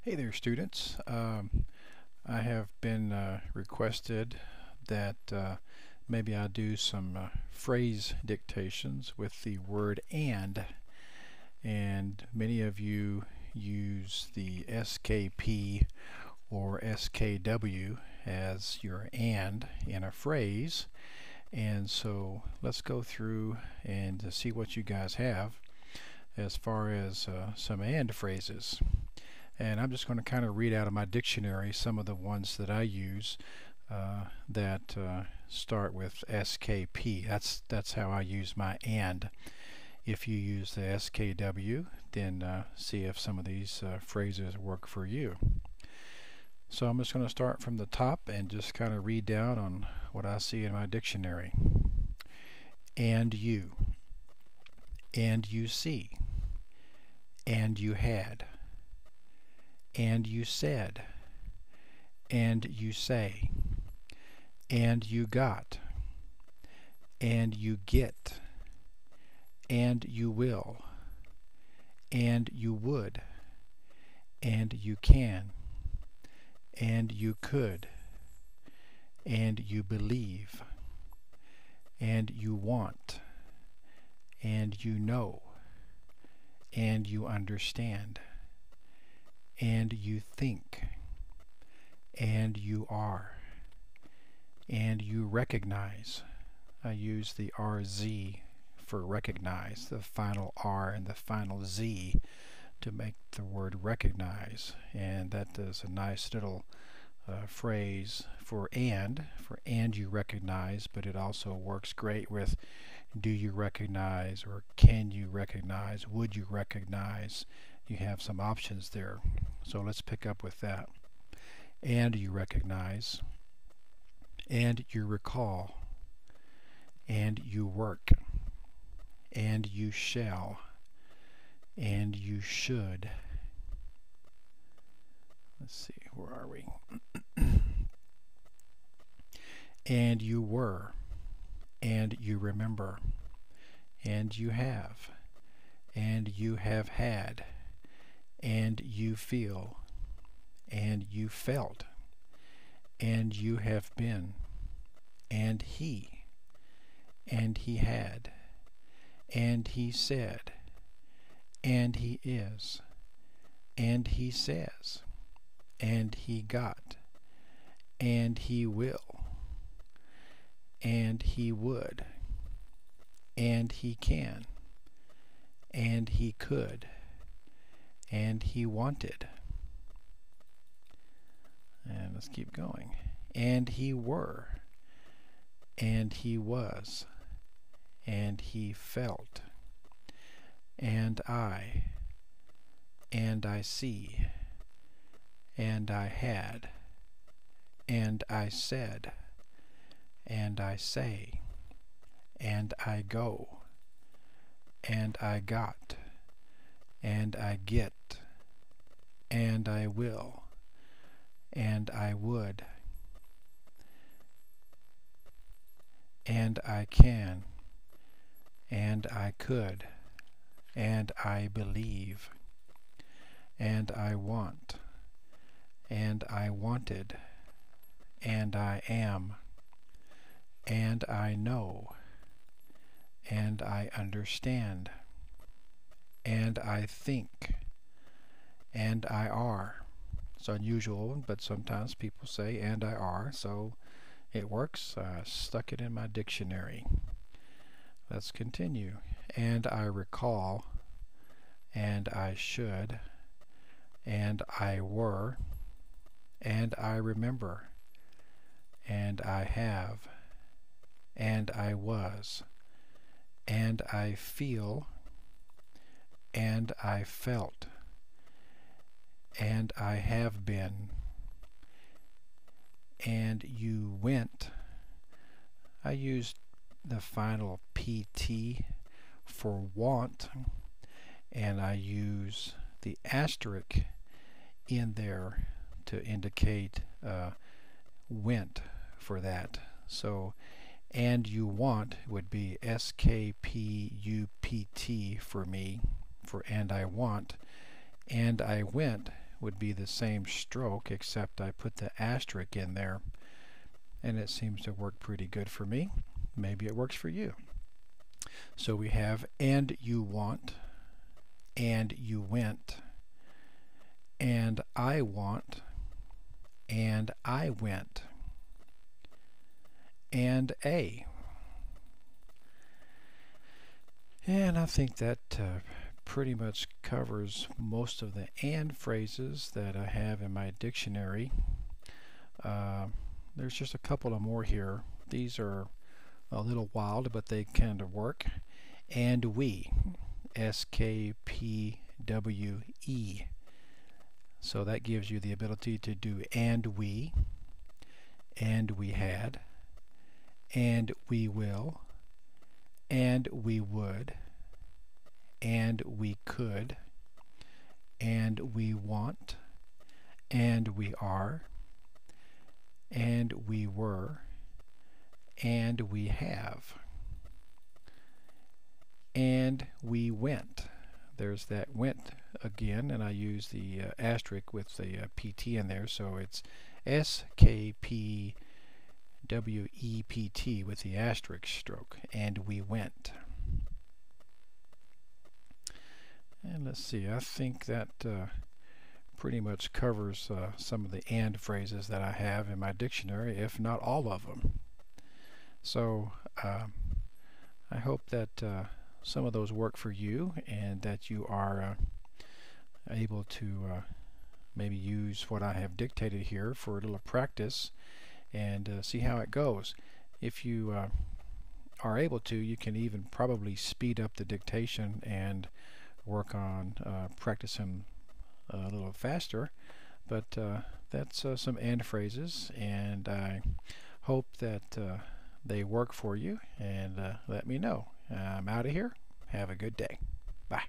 Hey there, students. I have been requested that maybe I do some phrase dictations with the word and many of you use the SKP or SKW as your and in a phrase. And so let's go through and see what you guys have as far as some and phrases. And I'm just going to kind of read out of my dictionary some of the ones that I use that start with SKP. That's how I use my and. If you use the SKW, then see if some of these phrases work for you. So I'm just going to start from the top and just kind of read down on what I see in my dictionary. And you see, and you had, and you said, and you say, and you got, and you get, and you will, and you would, and you can, and you could, and you believe, and you want, and you know, and you understand, and you think, and you are, and you recognize. I use the RZ for recognize, the final R and the final Z to make the word recognize, and that is a nice little phrase for and you recognize, but it also works great with do you recognize or can you recognize, would you recognize. You have some options there. So let's pick up with that. And you recognize, and you recall, and you work, and you shall, and you should. Let's see, where are we? And you were, and you remember, and you have, and you have had, and you feel, and you felt, and you have been, and he had, and he said, and he is, and he says, and he got, and he will, and he would, and he can, and he could, and he wanted. And let's keep going. And he were, and he was, and he felt, and I see, and I had, and I said, and I say, and I go, and I got, and I get, and I will, and I would, and I can, and I could, and I believe, and I want, and I wanted, and I am, and I know, and I understand, and I think, and I are. It's unusual, but sometimes people say and I are, so it works. I stuck it in my dictionary. Let's continue. And I recall, and I should, and I were, and I remember, and I have, and I was, and I feel, and I felt, and I have been, and you went. I used the final PT for want, and I use the asterisk in there to indicate went for that. So and you want would be SKPUPT for me, for and I want. And I went would be the same stroke, except I put the asterisk in there, and it seems to work pretty good for me. Maybe it works for you. So we have and you want, and you went, and I want, and I went, and a. And I think that pretty much covers most of the and phrases that I have in my dictionary. There's just a couple of more here. These are a little wild, but they kind of work. And we, S-K-P-W-E. So that gives you the ability to do and we had, and we will, and we would, and we could, and we want, and we are, and we were, and we have, and we went. There's that went again, and I use the asterisk with the PT in there, so it's S-K-P-W-E-P-T with the asterisk stroke, and we went. And let's see, I think that pretty much covers some of the and phrases that I have in my dictionary, if not all of them. So I hope that some of those work for you, and that you are able to maybe use what I have dictated here for a little practice and see how it goes. If you are able to, you can even probably speed up the dictation and work on practicing a little faster. But that's some and phrases, and I hope that they work for you, and let me know. I'm out of here. Have a good day. Bye.